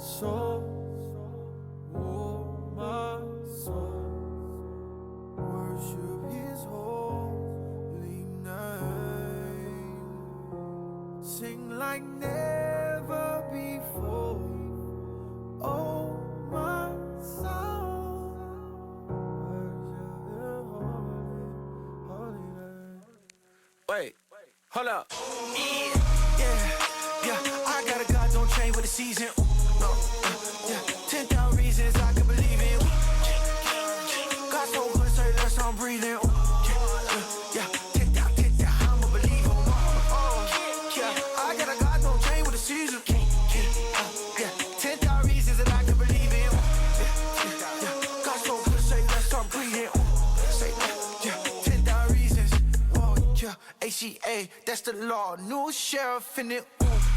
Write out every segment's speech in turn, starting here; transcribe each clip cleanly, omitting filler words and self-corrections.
soul, my soul, worship His holy name. Sing like never before. Oh, my soul, worship His holy name. Wait, hold up. Yeah, I got a God, don't change with the season. No, yeah, 10,000 reasons I can believe in. God so good, say less, I'm breathing. Yeah, 10,000, I'm a believer. Yeah, I got a God, don't change with the season. Yeah, 10,000 reasons that I can believe in. Yeah, God so good, say less, I'm breathing. Say yeah, 10,000 reasons. Oh yeah, ACA, that's the law. New sheriff in it.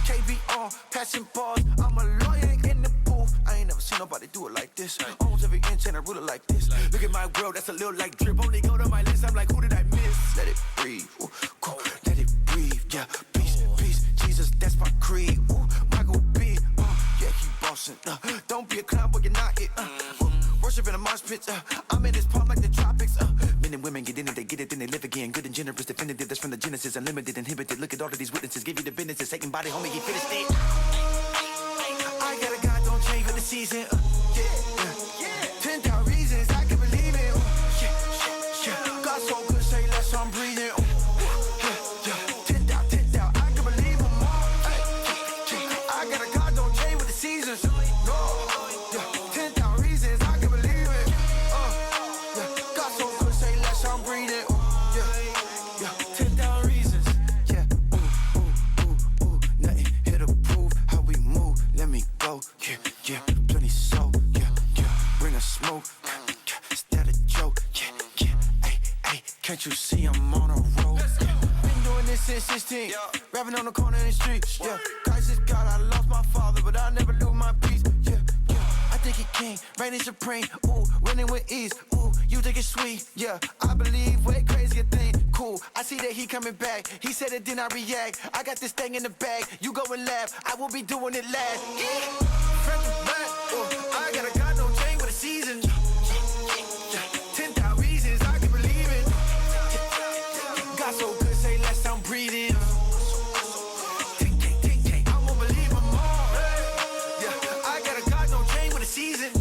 KBR, passing bars, I'm a lawyer in the booth. I ain't never seen nobody do it like this. Owns every inch and I rule it like this. Look at my world, that's a little like drip. Only go to my list, I'm like, who did I miss? Let it breathe, ooh, cool, let it breathe, yeah. Peace, peace, Jesus, that's my creed. Ooh, Michael B, yeah, he bossing. Don't be a clown, boy, you're not it. Worship in a mosh pit, I'm in this palm like the tropics. Men and women get in it, they get it, then they live again. Good and generous, definitive, that's from the Genesis. Unlimited, inhibited, look at all of these witnesses. Give you the business, taking body, homie, he finished it. I got a God, don't change with the season. 10,000 reasons I can believe in. God so good, say less, I'm breathing. 10,000, I can believe him more. I got a God, don't change with the seasons. No, 10,000 reasons I can believe it. God so good, say less, I'm breathing. 10,000 reasons. Yeah, nothing here to prove how we move. Let me go. Yeah, plenty soul. Yeah, bring a smoke. Is that a joke? Yeah, hey, can't you see I'm on a roll? Been doing this since 16. Rapping on the corner in the street. Yeah, Christ is God, I lost my father, but I never lose my peace. Yeah, I think he king, reigning supreme. Ooh, winning with ease. Ooh, you think it's sweet. Yeah, I believe way crazier thing. Cool, I see that he coming back. He said it, then I react. I got this thing in the bag. You go and laugh, I will be doing it last. Front to back, I got a God, don't change with the seasons. 10,000 reasons I can believe it. God so good, say less, I'm breathing. I won't believe him more. Yeah, I got a God, don't change with the seasons.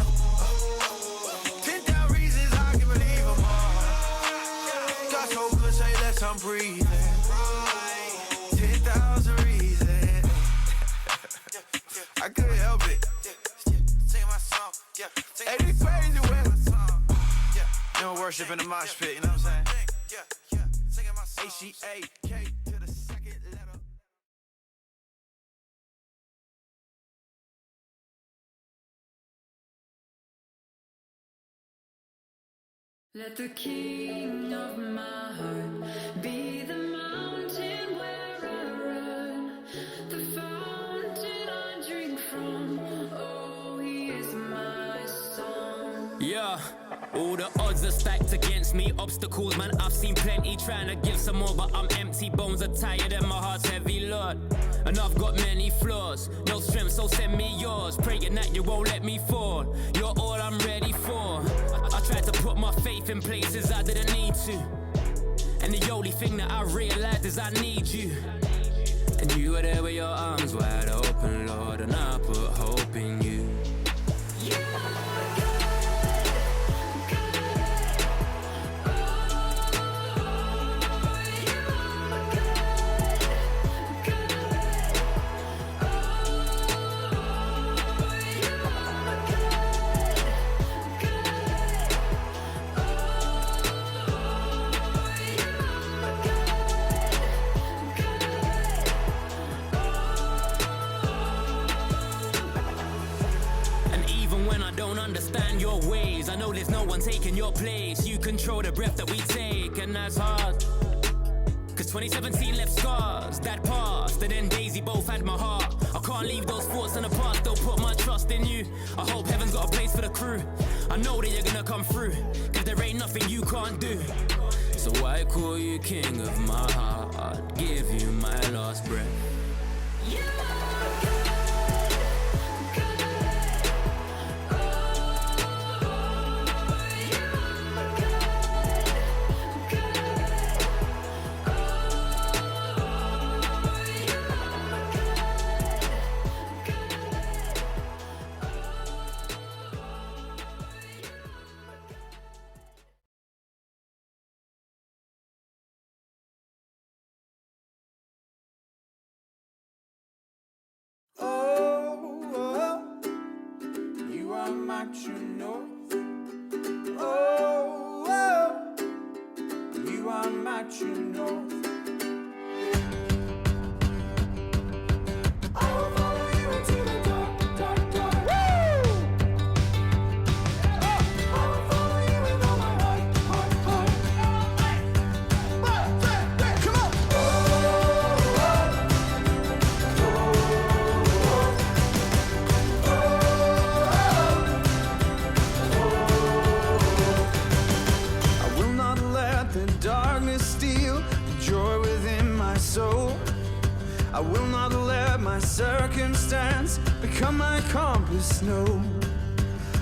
10,000 reasons I can believe him more. God so good, say less, I'm breathing. 10,000 reasons. I couldn't help it. Hey, this crazy way. You don't worship in the mosh pit, you know what I'm saying? ACA, K to the second letter. Let the king of my heart be the mountain where I run, the fountain I drink from. Oh, he is my song. Yeah, all the odds are stacked against me. Obstacles, man, I've seen plenty. Trying to give some more, but I'm empty. Bones are tired and my heart's heavy, Lord. And I've got many flaws. No strength, so send me yours. Praying that you won't let me fall. You're all I'm ready for. I tried to put my faith in places I didn't need to. And the only thing that I realized is I need you. And you were there with your arms wide open, Lord. And I put hope in you. Understand your ways. I know there's no one taking your place. You control the breath that we take, and that's hard. Cause 2017 left scars that passed, and then Daisy both had my heart. I can't leave those thoughts in the past. Don't put my trust in you. I hope heaven's got a place for the crew. I know that you're gonna come through, cause there ain't nothing you can't do. So I call you king of my heart, give you my last breath. You are good, good. my true north. Oh, oh, you are my true north. I will follow you into the dark, dark, dark. Woo! I will follow you with all my heart, heart, heart. 1, 2, 3, come on! I will not let the darkness steal the joy within my soul. I will not let my circumstance become my compass, no.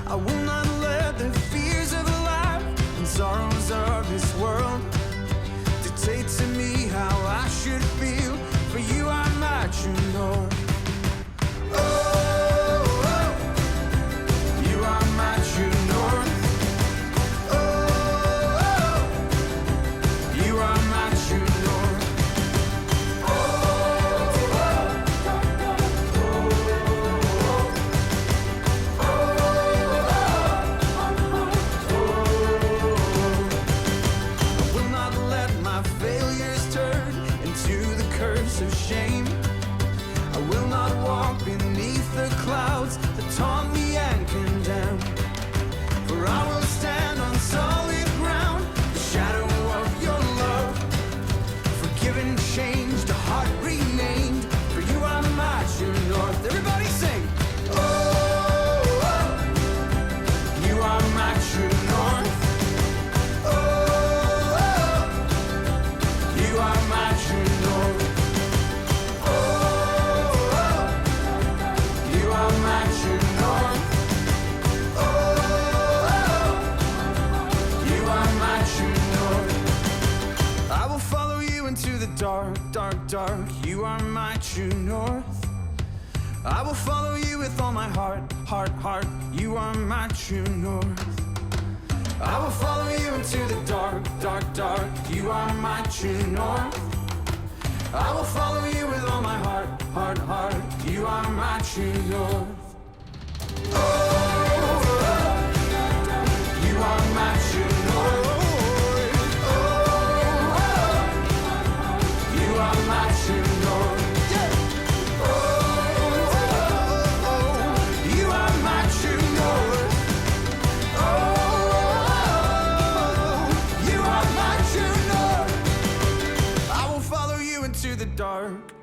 I will not let the fears of life and sorrows of this world dictate to me how I should feel, for you are my true north. Oh, oh, you are my true north. Oh, oh, you are my true north. I will not let my failures turn into the curse of shame. I will not walk beneath the clouds that taunt me and condemn. For I will stand on solid ground, the shadow of your love. Forgiven, changed, a heart renamed, for you are my true north. Everybody sing! Oh, oh, you are my true north. Oh, oh, you are my true north. Oh, oh, you are my true north. Oh, oh, you are my true north. I will follow you into the dark, dark, dark. You are my true north. I will follow you with all my heart, heart, heart. You are my true north. I will follow you into the dark, dark, dark. You are my true north. I will follow you with all my heart, heart, heart. You are my true north. Oh, you are my true north. Oh, you are my true north. You are my true north. Oh, you are my true north. I will follow you into the dark.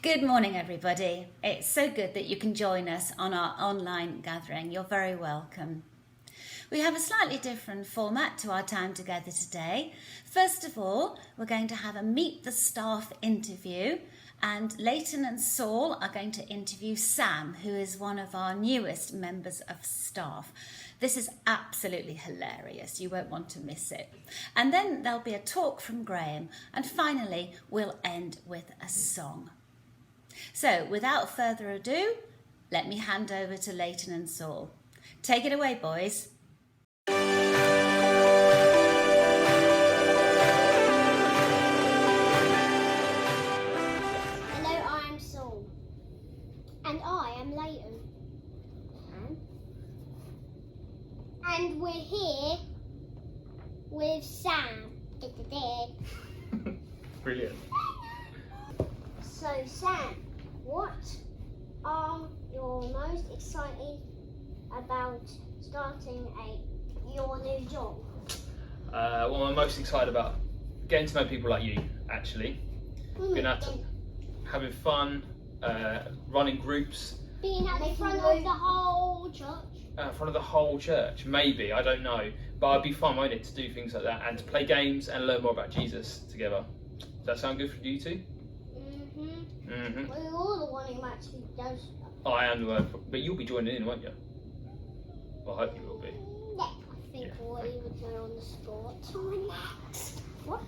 Good morning, everybody. It's so good that you can join us on our online gathering. You're very welcome. We have a slightly different format to our time together today. First of all, we're going to have a Meet the Staff interview, and Leighton and Saul are going to interview Sam, who is one of our newest members of staff. This is absolutely hilarious. You won't want to miss it. And then there'll be a talk from Graham, and finally we'll end with a song. So, without further ado, let me hand over to Leighton and Saul. Take it away, boys. And I am Leighton. And we're here with Sam. Brilliant. So Sam, what are you most excited about starting your new job? What am I most excited about? Getting to know people like you, actually. Being out to, having fun, running groups. Being at the front of the whole church. In front of the whole church, maybe, I don't know. But it'd be fun, won't it, to do things like that and to play games and learn more about Jesus together. Does that sound good for you two? Well, you're the one who actually does stuff. I am the one, but you'll be joining in, won't you? Well, I hope you will be. Yeah, I think we would know on the spot. Next. What?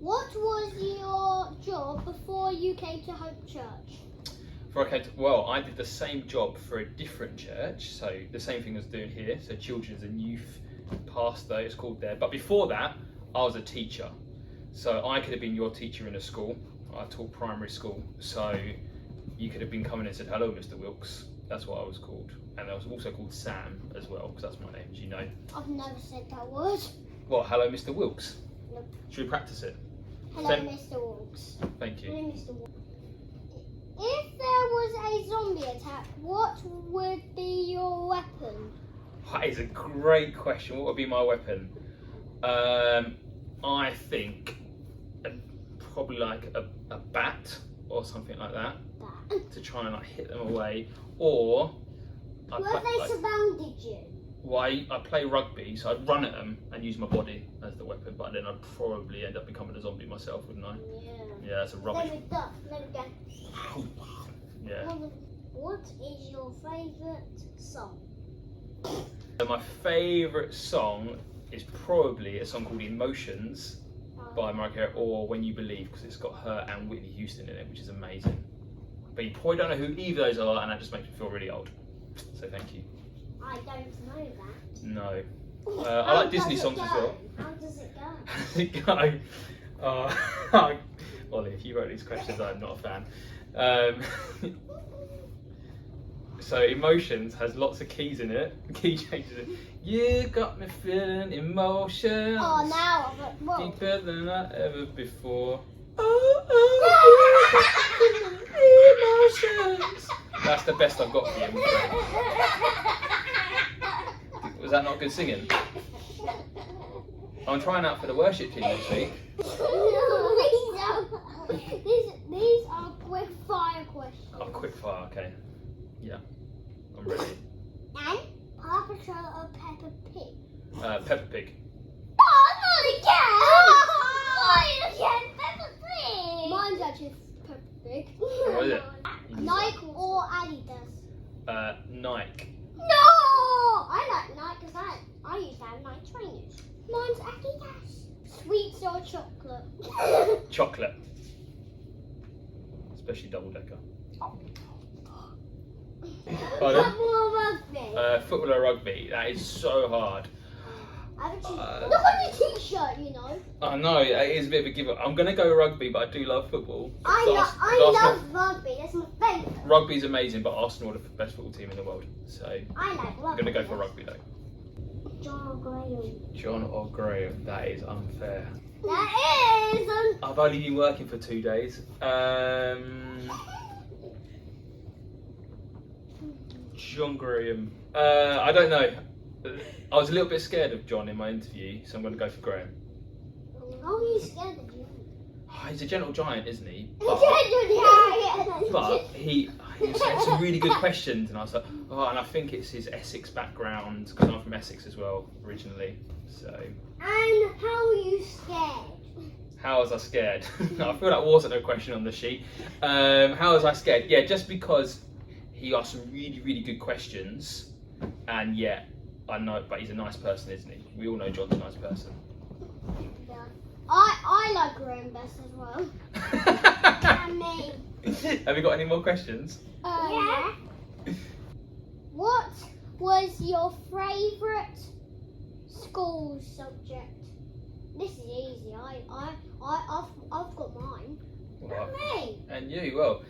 What was your job before you came to Hope Church? Well, I did the same job for a different church, so the same thing as doing here, so children's and youth pastor, it's called there. But before that, I was a teacher. So I could have been your teacher in a school. I taught primary school, so you could have been coming and said, "Hello, Mr. Wilkes." That's what I was called. And I was also called Sam as well, because that's my name, as you know. I've never said that word. Well, hello, Mr. Wilkes. Nope. Should we practice it? Hello, Sam. Mr. Wilkes. Thank you. Hello, Mr. Wilkes. If there was a zombie attack, what would be your weapon? That is a great question. What would be my weapon? I think probably like a bat or something like that to try and like hit them away. Or Where they surrounded you? well, I play rugby, so I'd run at them and use my body as the weapon, but then I'd probably end up becoming a zombie myself, wouldn't I? Yeah. Yeah, that's a rubbish. Let me go. Yeah. What is your favourite song? So my favourite song is probably a song called Emotions by Mariah Carey, or When You Believe, because it's got her and Whitney Houston in it, which is amazing. But you probably don't know who either of those are, and that just makes me feel really old. So thank you. I don't know that. No. I like Disney songs as well. How does it go? How's it go? Ollie, if you wrote these questions, I'm not a fan. So Emotions has lots of keys in it. Key changes it. You got me feeling emotions. Oh, now I've got. Deeper than I ever before. Emotions. That's the best I've got for you, I'm afraid. Was that not good singing? I'm trying out for the worship team next week. These are quick fire questions. Oh, quick fire, okay. Yeah, I'm ready. And Paw Patrol or Peppa Pig? Peppa Pig. Oh, not again! Not again, Peppa Pig! Mine's actually Peppa Pig. What is it? Nike or Adidas? Nike. No! I like Nike because I used to have Nike trainers. Mine's Adidas. Sweets or chocolate? Chocolate. Especially double decker. Pardon? Football or rugby? Football or rugby. That is so hard. Look on the t-shirt, you know. I know, it is a bit of a give up. I'm going to go rugby, but I do love football. I love rugby. That's my favourite. Rugby's amazing, but Arsenal are the best football team in the world. So I like I'm rugby. going to go for rugby though. John or Graham? John or Graham? That is unfair. That is. I've only been working for 2 days. John Graham. I don't know. I was a little bit scared of John in my interview, so I'm going to go for Graham. How are you scared of you? Oh, he's a gentle giant, isn't he? But he was saying some really good questions, and I was like, oh, and I think it's his Essex background, because I'm from Essex as well, originally. So, And how are you scared? how was I scared? I feel that wasn't a question on the sheet. How was I scared? Yeah, just because he asked some really, really good questions, and yeah, I know, but he's a nice person, isn't he? We all know John's a nice person. Yeah. I like Graham best as well. And me. Have you got any more questions? Yeah. What was your favourite school subject? This is easy. I've got mine. What? Me. And you, well,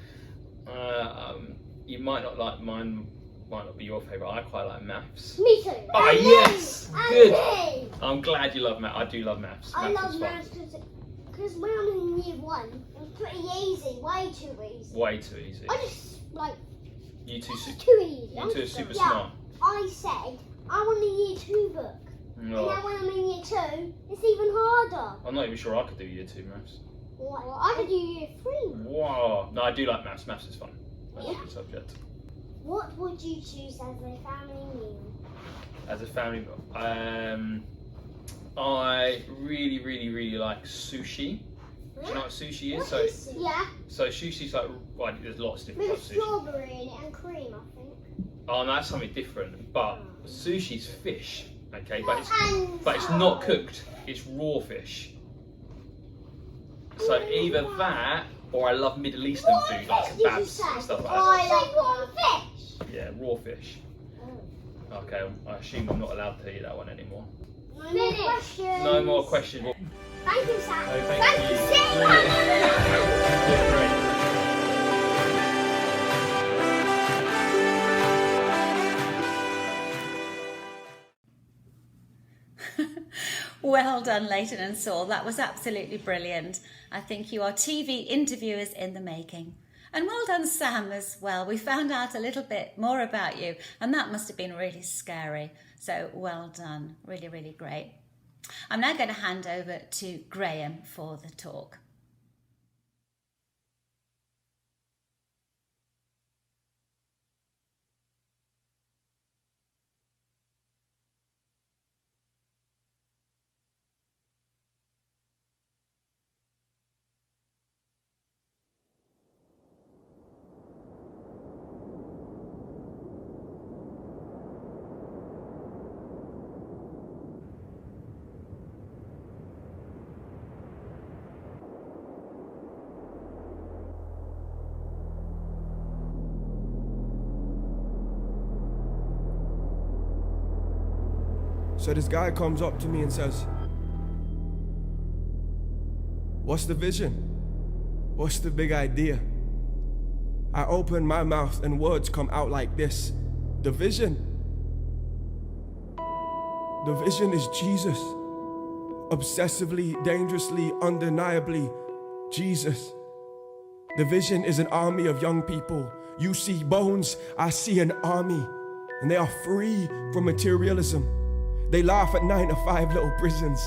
you might not like mine. Might not be your favourite. I quite like maths. Me too. Oh And yes, me. good. And me. I'm glad you love maths. I do love maths. I Maths love is fun. maths because when I'm in year 1, it was pretty easy, way too easy. Way too easy. I just like You two, too easy. you two are super Yeah. smart. I said I want a year 2 book, and No, now when I'm in year 2, it's even harder. I'm not even sure I could do year 2 maths. Well, I could do year 3. Wow. No, I do like maths. Maths is fun. That's a Yeah. good subject. What would you choose as a family meal? As a family meal, I really like sushi. Do you know what sushi is? Yeah, So sushi's like, well, there's lots of different with types of sushi. strawberry in it and cream, I think. Oh, no, that's something different. But sushi's fish, okay? But And it's not cooked. It's raw fish. So either that, or I love Middle Eastern What food like fish did you kebabs say? and stuff like Oh, that. I like raw fish. Yeah, raw fish. Okay, I assume I'm not allowed to eat that one anymore. No more questions. No more questions. Thank you, Sam. No, thank you. Sam. Yeah, great. Well done, Leighton and Saul. That was absolutely brilliant. I think you are TV interviewers in the making. And well done, Sam, as well. We found out a little bit more about you, and that must have been really scary. So well done. Really, really great. I'm now going to hand over to Graham for the talk. So this guy comes up to me and says, "What's the vision? What's the big idea?" I open my mouth and words come out like this. The vision. The vision is Jesus. Obsessively, dangerously, undeniably, Jesus. The vision is an army of young people. You see bones, I see an army. And they are free from materialism. They laugh at 9 to 5 little prisons.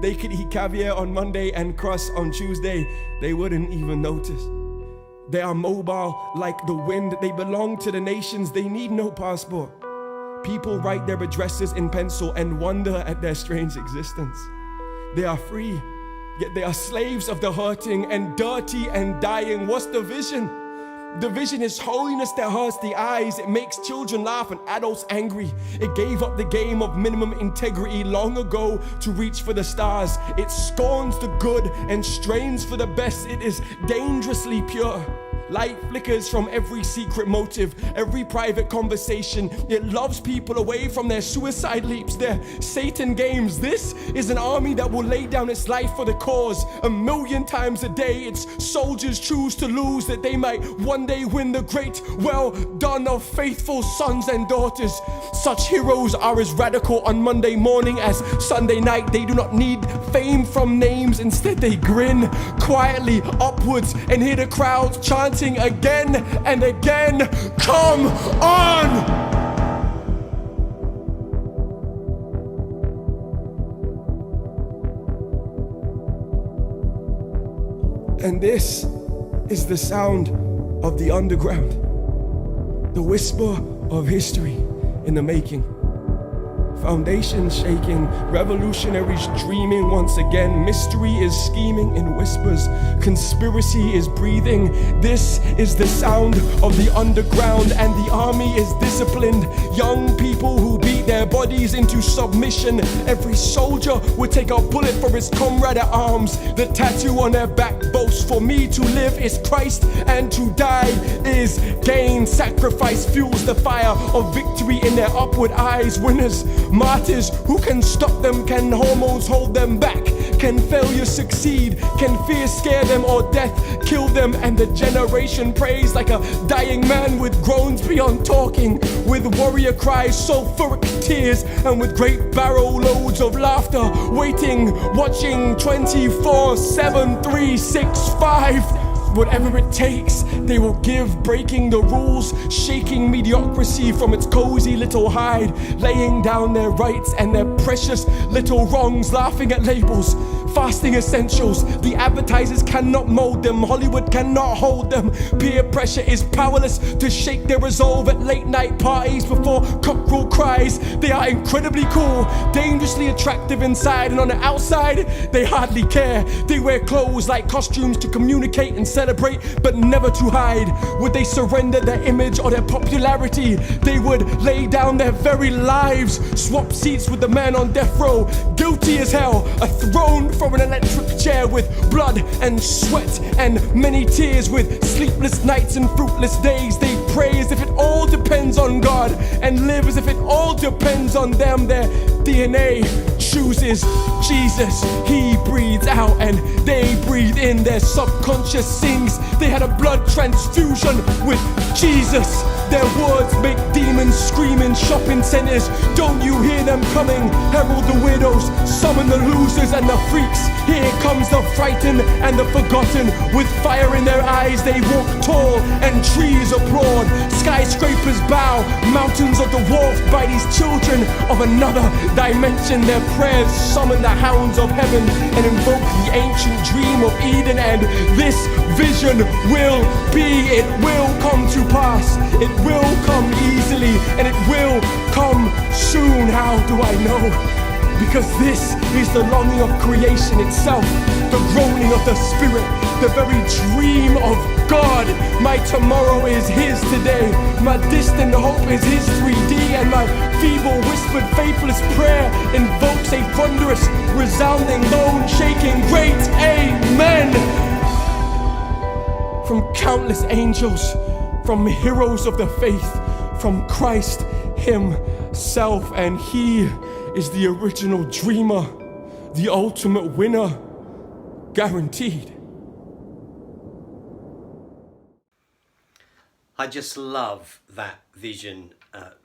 They could eat caviar on Monday and crust on Tuesday. They wouldn't even notice. They are mobile like the wind. They belong to the nations. They need no passport. People write their addresses in pencil and wonder at their strange existence. They are free, yet they are slaves of the hurting and dirty and dying. What's the vision? The vision is holiness that hurts the eyes. It makes children laugh and adults angry. It gave up the game of minimum integrity long ago to reach for the stars. It scorns the good and strains for the best. It is dangerously pure. Light flickers from every secret motive, every private conversation. It loves people away from their suicide leaps, their Satan games. This is an army that will lay down its life for the cause. 1,000,000 times a day, its soldiers choose to lose that they might one day win the great well done of faithful sons and daughters. Such heroes are as radical on Monday morning as Sunday night. They do not need fame from names. Instead, they grin quietly upwards and hear the crowds chanting again and again, "Come on!" And this is the sound of the underground, the whisper of history in the making. Foundations shaking, revolutionaries dreaming once again. Mystery is scheming in whispers, conspiracy is breathing. This is the sound of the underground, and the army is disciplined. Young people who beat their bodies into submission. Every soldier would take a bullet for his comrade at arms. The tattoo on their back boasts, "For me to live is Christ, and to die is gain." Sacrifice fuels the fire of victory in their upward eyes. Winners Martyrs, who can stop them? Can hormones hold them back? Can failure succeed? Can fear scare them or death kill them? And the generation prays like a dying man with groans beyond talking, with warrior cries, sulfuric tears, and with great barrow loads of laughter, waiting, watching 24/7, 365. Whatever it takes, they will give, breaking the rules, shaking mediocrity from its cozy little hide, laying down their rights and their precious little wrongs, laughing at labels, fasting essentials. The advertisers cannot mold them, Hollywood cannot hold them. Peer pressure is powerless to shake their resolve at late night parties before cockerel cries. They are incredibly cool, dangerously attractive inside, and on the outside, they hardly care. They wear clothes like costumes to communicate and celebrate, but never to hide. Would they surrender their image or their popularity? They would lay down their very lives, swap seats with the man on death row, guilty as hell, a throne from an electric chair with blood and sweat and many tears, with sleepless nights and fruitless days. They pray as if it all depends on God and live as if it all depends on them. Their DNA chooses Jesus. He breathes out and they breathe in. Their subconscious sings they had a blood transfusion with Jesus. Their words make demons scream in shopping centers. Don't you hear them coming? Herald the widows, summon the losers and the freaks. Here comes the frightened and the forgotten. With fire in their eyes they walk tall and trees applaud. Skyscrapers bow, mountains are dwarfed by these children of another dimension. Their prayers summon the hounds of heaven and invoke the ancient dream of Eden. And this vision will be, it will come to pass. It will come easily and it will come soon. How do I know? Because this is the longing of creation itself, the groaning of the spirit, the very dream of God. My tomorrow is His today. My distant hope is His 3D, and my feeble, whispered, faithless prayer invokes a thunderous, resounding, lone, shaking, great Amen. From countless angels, from heroes of the faith, from Christ Himself, and He is the original dreamer, the ultimate winner, guaranteed. I just love that Vision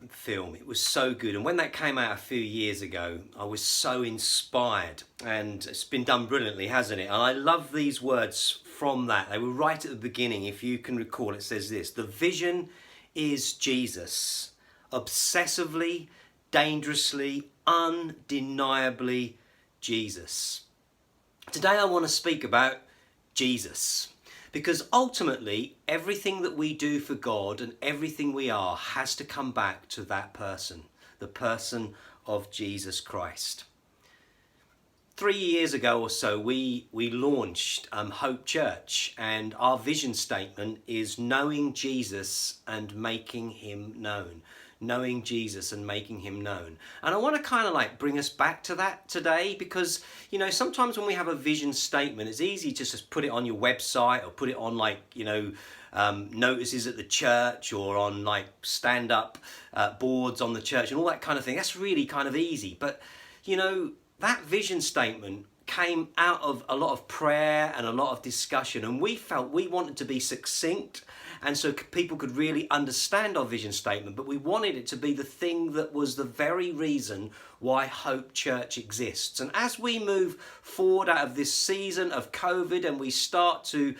film. It was so good, and when that came out a few years ago, I was so inspired, and it's been done brilliantly, hasn't it? And I love these words from that. They were right at the beginning. If you can recall, it says this: the vision is Jesus, obsessively, dangerously, undeniably Jesus. Today I want to speak about Jesus, because ultimately everything that we do for God and everything we are has to come back to that person, the person of Jesus Christ. 3 years ago or so, we launched Hope Church, and our vision statement is knowing Jesus and making Him known. Knowing Jesus and making Him known. And I want to kind of like bring us back to that today, because, you know, sometimes when we have a vision statement, it's easy to just put it on your website or put it on like, you know, notices at the church or on like stand-up boards on the church and all that kind of thing. That's really kind of easy. But, you know, that vision statement came out of a lot of prayer and a lot of discussion, and we felt we wanted to be succinct, and so people could really understand our vision statement, but we wanted it to be the thing that was the very reason why Hope Church exists. And as we move forward out of this season of COVID and we start to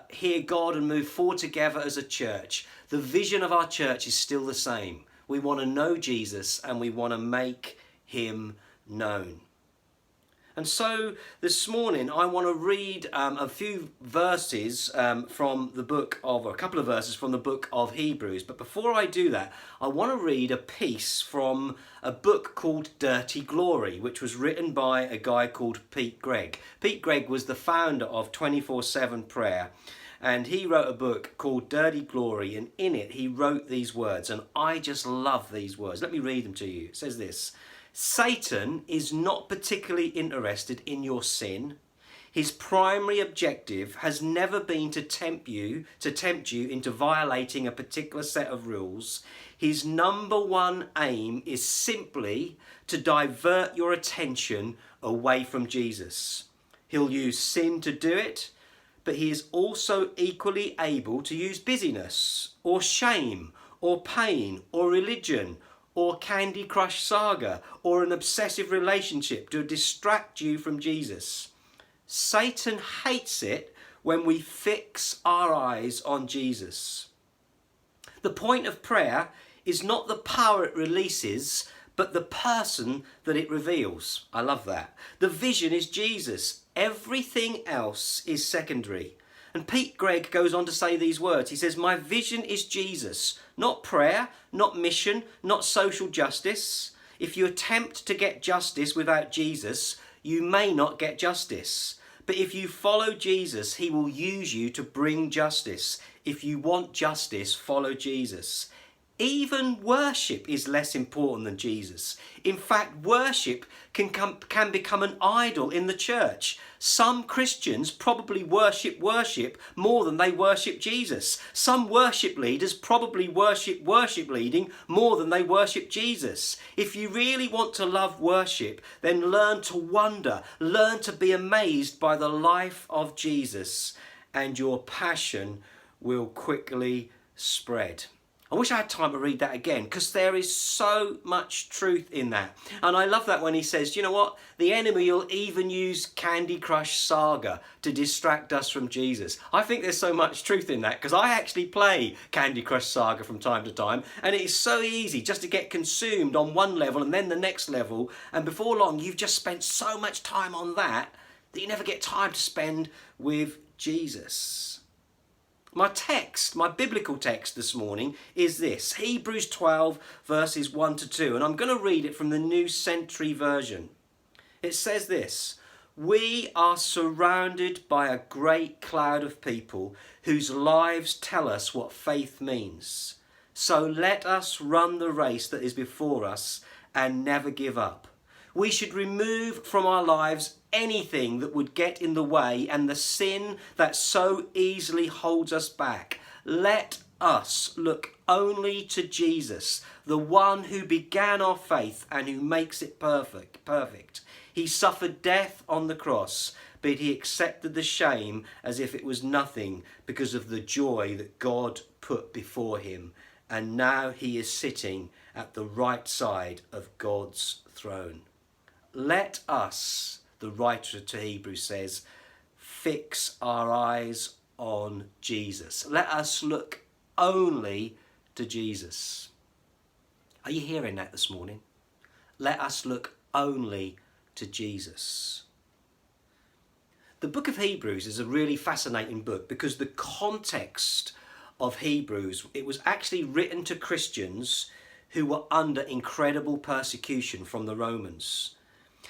hear God and move forward together as a church, the vision of our church is still the same. We want to know Jesus and we want to make Him known. And so this morning I want to read a few verses from the book of, or a couple of verses from the book of Hebrews. But before I do that, I want to read a piece from a book called Dirty Glory, which was written by a guy called Pete Greig. Pete Greig was the founder of 24/7 Prayer. And he wrote a book called Dirty Glory, and in it he wrote these words, and I just love these words. Let me read them to you. It says this: Satan is not particularly interested in your sin. His primary objective has never been to tempt you into violating a particular set of rules. His number one aim is simply to divert your attention away from Jesus. He'll use sin to do it, but he is also equally able to use busyness or shame or pain or religion or Candy Crush Saga or an obsessive relationship to distract you from Jesus. Satan hates it when we fix our eyes on Jesus. The point of prayer is not the power it releases, but the person that it reveals. I love that. The vision is Jesus. Everything else is secondary. And Pete Greig goes on to say these words. He says, my vision is Jesus, not prayer, not mission, not social justice. If you attempt to get justice without Jesus, you may not get justice. But if you follow Jesus, he will use you to bring justice. If you want justice, follow Jesus. Even worship is less important than Jesus. In fact, worship can become an idol in the church. Some Christians probably worship more than they worship Jesus. Some worship leaders probably worship leading more than they worship Jesus. If you really want to love worship, then learn to wonder, learn to be amazed by the life of Jesus, and your passion will quickly spread. I wish I had time to read that again, because there is so much truth in that. And I love that when he says, you know what? The enemy will even use Candy Crush Saga to distract us from Jesus. I think there's so much truth in that, because I actually play Candy Crush Saga from time to time, and it is so easy just to get consumed on one level and then the next level, and before long you've just spent so much time on that you never get time to spend with Jesus. My biblical text this morning is this, Hebrews 12 verses 1 to 2, and I'm going to read it from the New Century Version. It says this, we are surrounded by a great cloud of people whose lives tell us what faith means. So let us run the race that is before us and never give up. We should remove from our lives anything that would get in the way and the sin that so easily holds us back. Let us look only to Jesus, the one who began our faith and who makes it perfect. He suffered death on the cross, but he accepted the shame as if it was nothing because of the joy that God put before him. And now he is sitting at the right side of God's throne. Let us, the writer to Hebrews says, fix our eyes on Jesus. Let us look only to Jesus. Are you hearing that this morning? Let us look only to Jesus. The book of Hebrews is a really fascinating book because the context of Hebrews, it was actually written to Christians who were under incredible persecution from the Romans.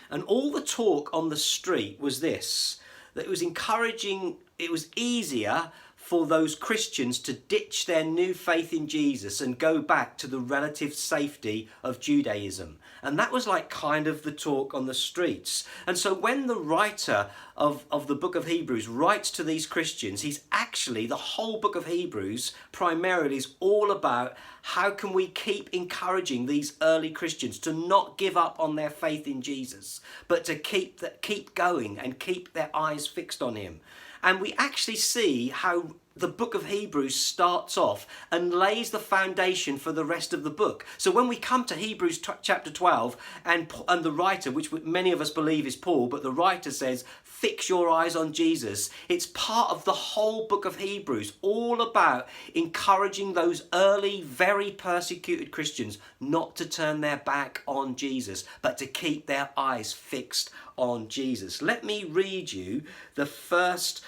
And all the talk on the street was this, that it was easier for those Christians to ditch their new faith in Jesus and go back to the relative safety of Judaism. And that was like kind of the talk on the streets. And so when the writer of the book of Hebrews writes to these Christians, he's actually, the whole book of Hebrews primarily is all about how can we keep encouraging these early Christians to not give up on their faith in Jesus, but to keep going and keep their eyes fixed on him. And we actually see how the book of Hebrews starts off and lays the foundation for the rest of the book. So when we come to Hebrews chapter 12 and the writer, which many of us believe is Paul, but the writer says, fix your eyes on Jesus. It's part of the whole book of Hebrews, all about encouraging those early, very persecuted Christians not to turn their back on Jesus, but to keep their eyes fixed on Jesus. Let me read you the first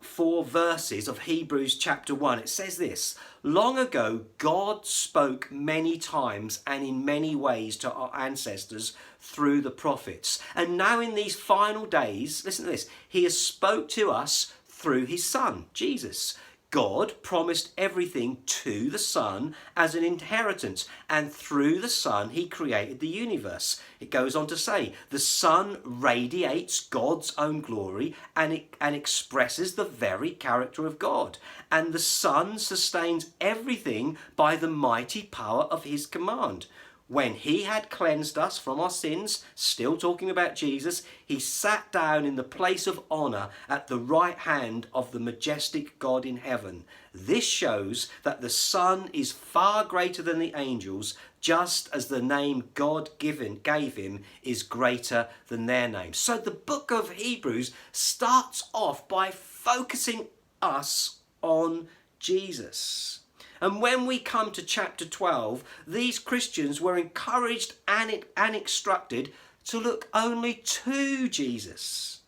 4 verses of Hebrews chapter 1. It says this, long ago God spoke many times and in many ways to our ancestors through the prophets. And now in these final days, listen to this, he has spoke to us through his son, Jesus. God promised everything to the Son as an inheritance, and through the Son he created the universe. It goes on to say, the Son radiates God's own glory and expresses the very character of God. And the Son sustains everything by the mighty power of his command. When he had cleansed us from our sins, still talking about Jesus, he sat down in the place of honour at the right hand of the majestic God in heaven. This shows that the Son is far greater than the angels, just as the name God gave him is greater than their name. So the book of Hebrews starts off by focusing us on Jesus. And when we come to chapter 12, these Christians were encouraged and instructed to look only to Jesus.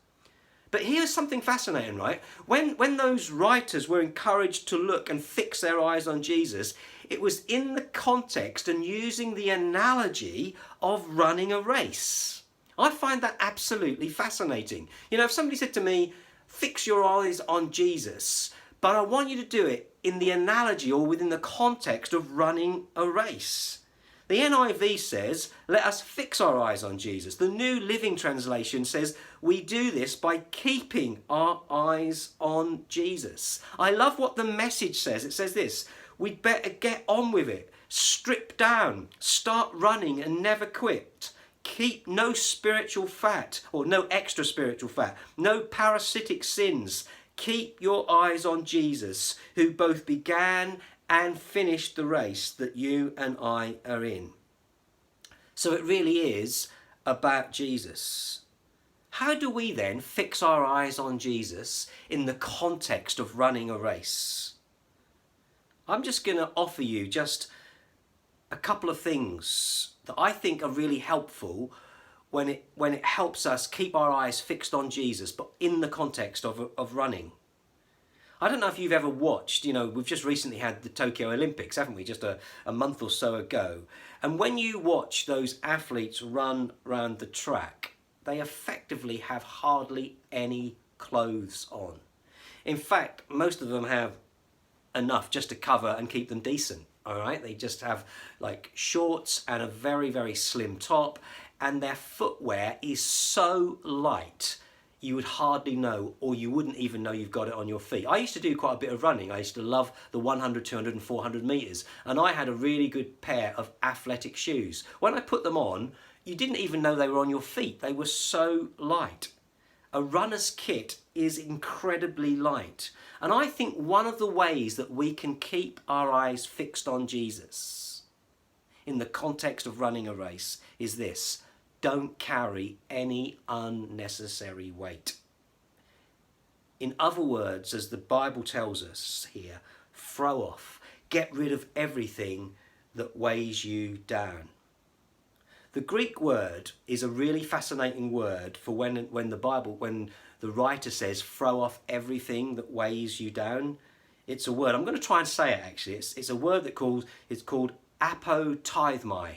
But here's something fascinating, right? When those writers were encouraged to look and fix their eyes on Jesus, it was in the context and using the analogy of running a race. I find that absolutely fascinating. You know, if somebody said to me, fix your eyes on Jesus, but I want you to do it in the analogy or within the context of running a race. The NIV says, let us fix our eyes on Jesus. The New Living Translation says, we do this by keeping our eyes on Jesus. I love what the Message says. It says this, we'd better get on with it. Strip down, start running and never quit. Keep no spiritual fat or no extra spiritual fat, no parasitic sins. Keep your eyes on Jesus, who both began and finished the race that you and I are in. So it really is about Jesus. How do we then fix our eyes on Jesus in the context of running a race? I'm just going to offer you just a couple of things that I think are really helpful when it helps us keep our eyes fixed on Jesus, but in the context of running. I don't know if you've ever watched, you know, we've just recently had the Tokyo Olympics, haven't we, just a month or so ago. And when you watch those athletes run around the track, they effectively have hardly any clothes on. In fact, most of them have enough just to cover and keep them decent, all right? They just have like shorts and a very, very slim top, and their footwear is so light you would hardly know, or you wouldn't even know you've got it on your feet. I used to do quite a bit of running. I used to love the 100, 200 and 400 metres, and I had a really good pair of athletic shoes. When I put them on, you didn't even know they were on your feet. They were so light. A runner's kit is incredibly light. And I think one of the ways that we can keep our eyes fixed on Jesus in the context of running a race is this: don't carry any unnecessary weight. In other words, as the Bible tells us here, throw off, get rid of everything that weighs you down. The Greek word is a really fascinating word for when the writer says throw off everything that weighs you down. It's a word, I'm going to try and say it actually, it's a word that it's called apotithmai,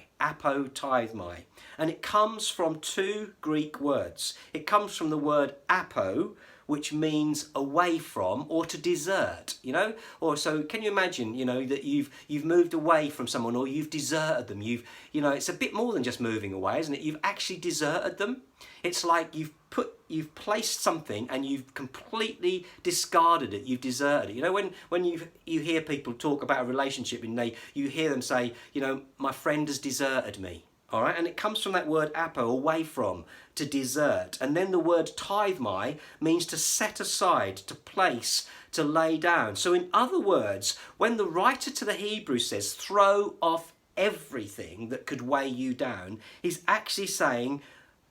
and it comes from two Greek words. It comes from the word apo, which means away from or to desert, you know, or so can you imagine, you know, that you've moved away from someone or you've deserted them. It's a bit more than just moving away, isn't it? You've actually deserted them. It's like you've placed something and you've completely discarded it. You've deserted it. You know, when you hear people talk about a relationship and you hear them say, you know, my friend has deserted me. All right, and it comes from that word apo, away from, to desert. And then the word tithmai means to set aside, to place, to lay down. So in other words, when the writer to the Hebrews says, throw off everything that could weigh you down, he's actually saying,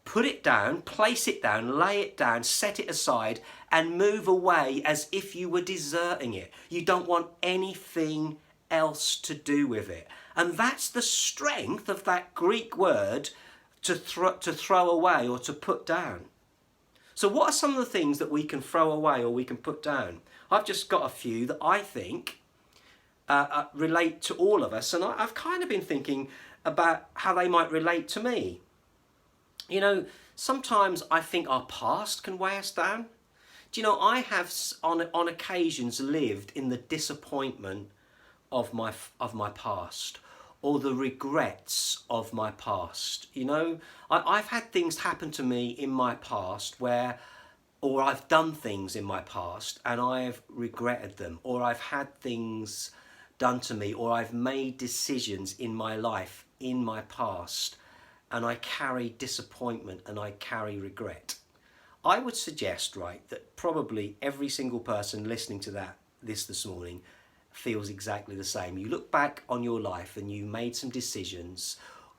put it down, place it down, lay it down, set it aside, and move away as if you were deserting it. You don't want anything else to do with it. And that's the strength of that Greek word to throw away or to put down. So what are some of the things that we can throw away or we can put down? I've just got a few that I think relate to all of us, and I've kind of been thinking about how they might relate to me. You know, sometimes I think our past can weigh us down. Do you know, I have on occasions lived in the disappointment of my past, or the regrets of my past. You know, I've had things happen to me in my past or I've done things in my past and I've regretted them, or I've had things done to me, or I've made decisions in my life in my past, and I carry disappointment and I carry regret. I would suggest, right, that probably every single person listening to this morning feels exactly the same. You look back on your life and you made some decisions,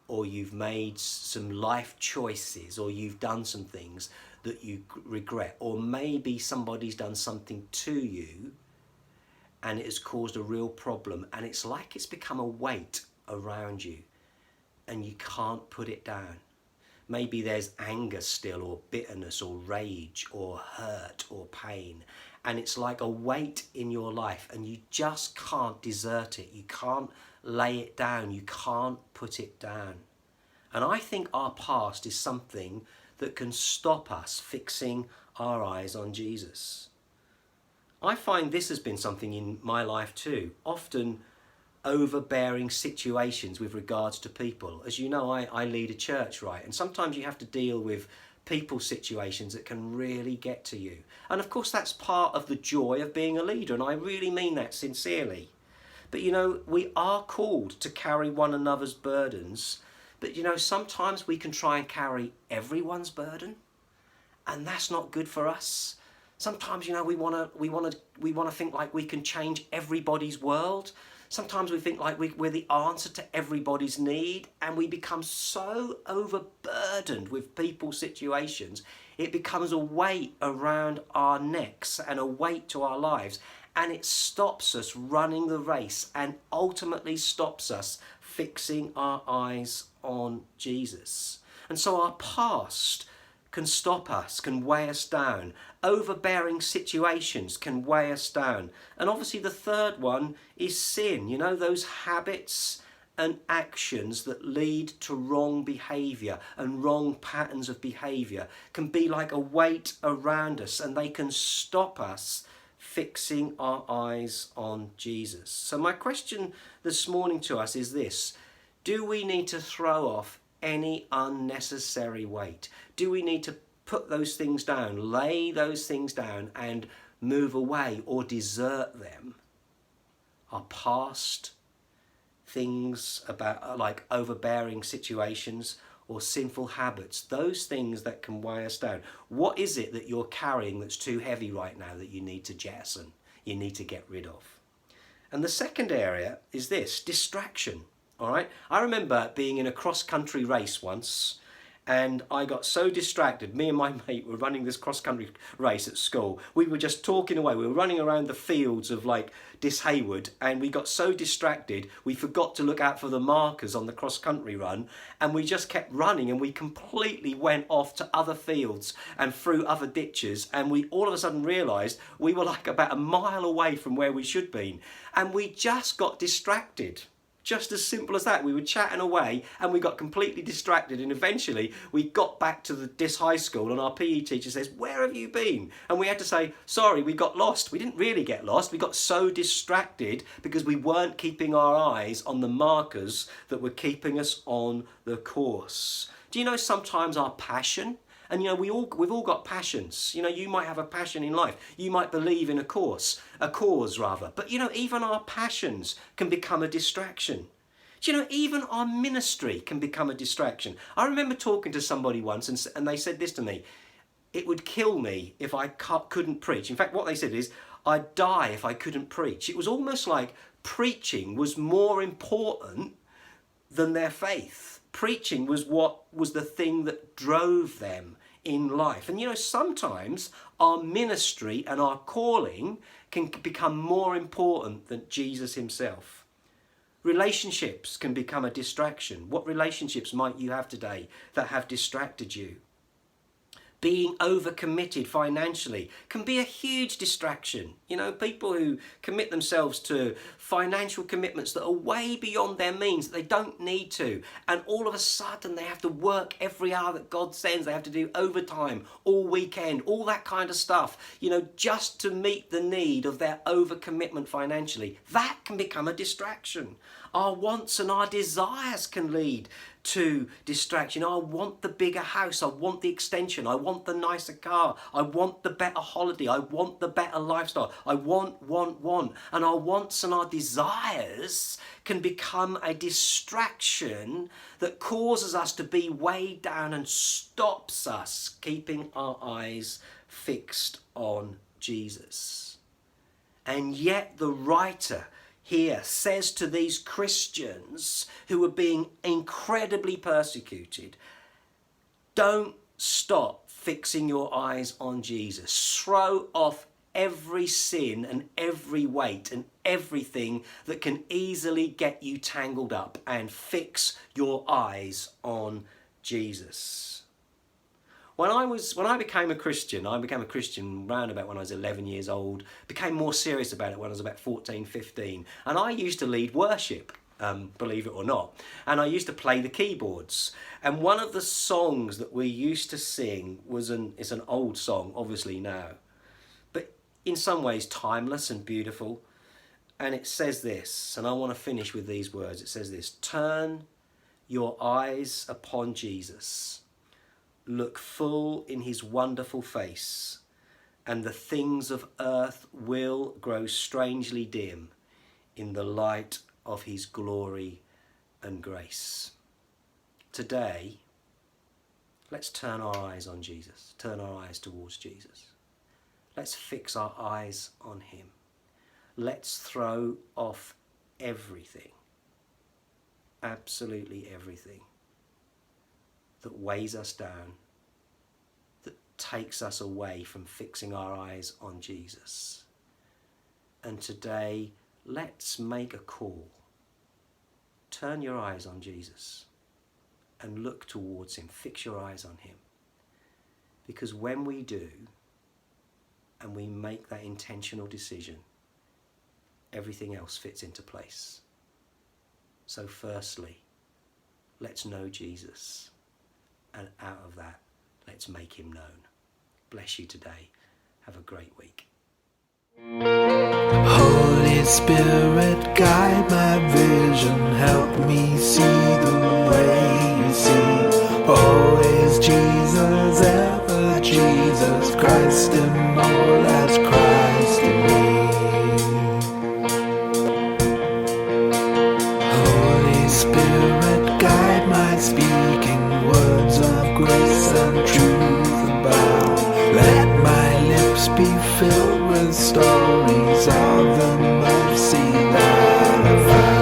or you've made some life choices, or you've done some things that you regret, or maybe somebody's done something to you and it has caused a real problem, and it's like it's become a weight around you and you can't put it down. Maybe there's anger still, or bitterness, or rage, or hurt, or pain. And it's like a weight in your life and you just can't desert it. You can't lay it down. You can't put it down. And I think our past is something that can stop us fixing our eyes on Jesus. I find this has been something in my life too. Often overbearing situations with regards to people. As you know, I lead a church, right? And sometimes you have to deal with people situations that can really get to you. And of course, that's part of the joy of being a leader, and I really mean that sincerely. But you know, we are called to carry one another's burdens, but you know, sometimes we can try and carry everyone's burden, and that's not good for us. Sometimes, you know, we want to think like we can change everybody's world. Sometimes we think like we're the answer to everybody's need, and we become so overburdened with people's situations, it becomes a weight around our necks and a weight to our lives, and it stops us running the race and ultimately stops us fixing our eyes on Jesus. And so our past can stop us, can weigh us down. Overbearing situations can weigh us down. And obviously the third one is sin. You know, those habits and actions that lead to wrong behaviour and wrong patterns of behaviour can be like a weight around us, and they can stop us fixing our eyes on Jesus. So my question this morning to us is this: do we need to throw off any unnecessary weight? Do we need to put those things down, lay those things down and move away or desert them? Our past, things about like overbearing situations or sinful habits, those things that can weigh us down. What is it that you're carrying that's too heavy right now that you need to jettison, you need to get rid of? And the second area is this: distraction. All right. I remember being in a cross-country race once, and I got so distracted. Me and my mate were running this cross-country race at school. We were just talking away. We were running around the fields of like Dis Hayward, and we got so distracted we forgot to look out for the markers on the cross-country run, and we just kept running, and we completely went off to other fields and through other ditches, and we all of a sudden realised we were like about a mile away from where we should be, and we just got distracted. Just as simple as that. We were chatting away and we got completely distracted, and eventually we got back to the Dis High School, and our PE teacher says, "Where have you been?" And we had to say, "Sorry, we got lost." We didn't really get lost. We got so distracted because we weren't keeping our eyes on the markers that were keeping us on the course. Do you know, sometimes our passion, and you know, we've all got passions. You know, you might have a passion in life. You might believe in a cause rather. But you know, even our passions can become a distraction. Do you know, even our ministry can become a distraction. I remember talking to somebody once, and they said this to me: it would kill me if I couldn't preach. In fact, what they said is, I'd die if I couldn't preach. It was almost like preaching was more important than their faith. Preaching was what was the thing that drove them in life. And you know, sometimes our ministry and our calling can become more important than Jesus himself. Relationships can become a distraction. What relationships might you have today that have distracted you? being overcommitted financially can be a huge distraction. You know, people who commit themselves to financial commitments that are way beyond their means, that they don't need to, and all of a sudden they have to work every hour that God sends, they have to do overtime all weekend, all that kind of stuff, you know, just to meet the need of their overcommitment financially. That can become a distraction. Our wants and our desires can lead to distraction. I want the bigger house, I want the extension, I want the nicer car, I want the better holiday, I want the better lifestyle, I want. And our wants and our desires can become a distraction that causes us to be weighed down and stops us keeping our eyes fixed on Jesus. And yet the writer here says to these Christians who are being incredibly persecuted, don't stop fixing your eyes on Jesus. Throw off every sin and every weight and everything that can easily get you tangled up, and fix your eyes on Jesus. When I became a Christian round about when I was 11 years old, became more serious about it when I was about 14, 15. And I used to lead worship, believe it or not. And I used to play the keyboards. And one of the songs that we used to sing it's an old song, obviously now, but in some ways timeless and beautiful. And it says this, and I want to finish with these words. It says this: turn your eyes upon Jesus. Look full in his wonderful face, and the things of earth will grow strangely dim in the light of his glory and grace. Today, let's turn our eyes on Jesus, turn our eyes towards Jesus. Let's fix our eyes on him. Let's throw off everything, absolutely everything, that weighs us down, that takes us away from fixing our eyes on Jesus. And today, let's make a call. Turn your eyes on Jesus and look towards him. Fix your eyes on him. Because when we do, and we make that intentional decision, everything else fits into place. So firstly, let's know Jesus. And out of that, let's make him known. Bless you today. Have a great week. Holy Spirit, guide my vision. Help me see the way you see. Always Jesus, ever Jesus. Christ in all as Christ in me. Holy Spirit, guide my speaking. Words of grace and truth abound. Let my lips be filled with stories of the mercy that I found.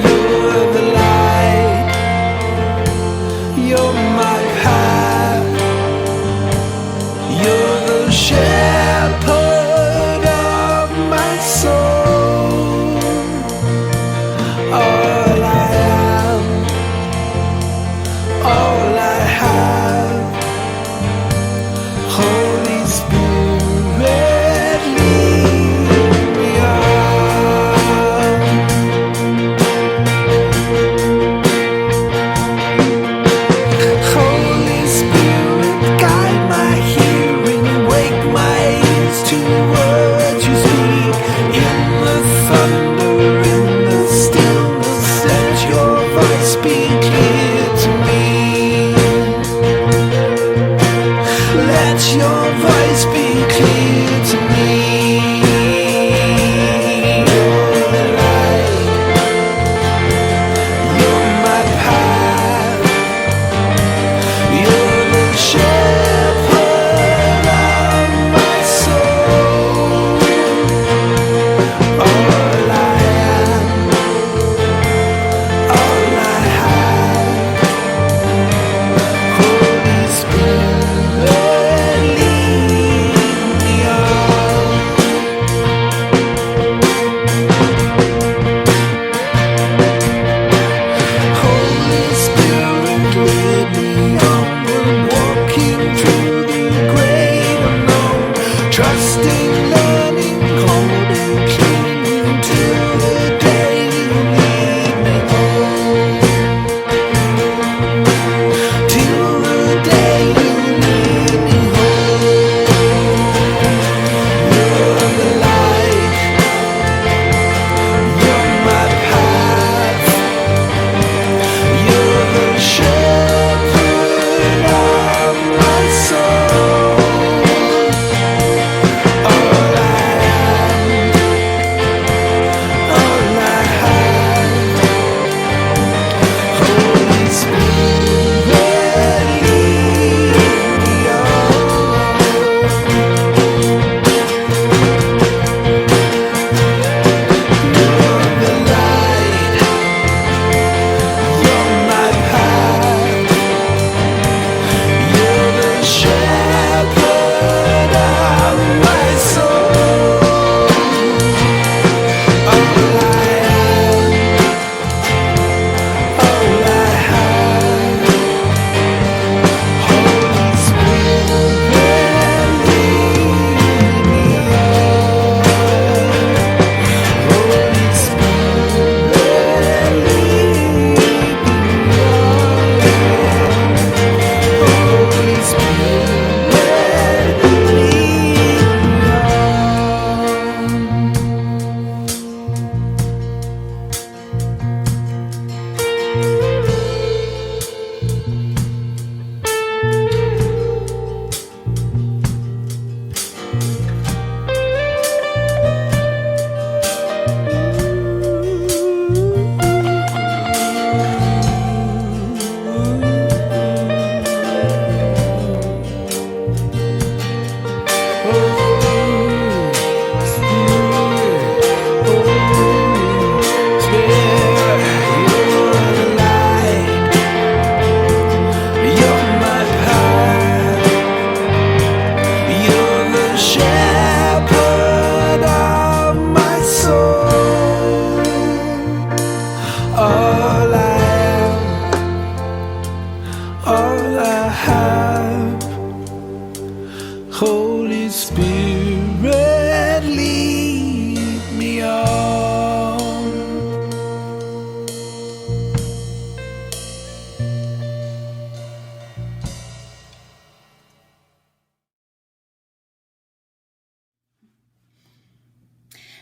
You're the light, you're my path, you're the shepherd of my soul. All I am, all I have. Holy Spirit, lead me on. Holy Spirit, guide my hearing, wake my ears to words you speak. In the thunder, in the stillness, let your voice be clear to me. Let your voice be clear to me. You're the light, you're my path, you're the shepherd of my soul. All I am, all I have. Holy Spirit, lead Holy Spirit, lead me on.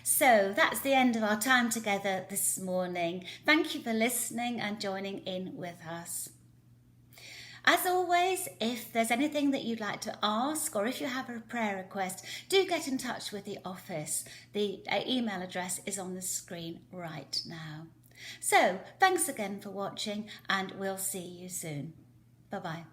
So that's the end of our time together this morning. Thank you for listening and joining in with us. As always, if there's anything that you'd like to ask or if you have a prayer request, do get in touch with the office. The email address is on the screen right now. So thanks again for watching, and we'll see you soon. Bye-bye.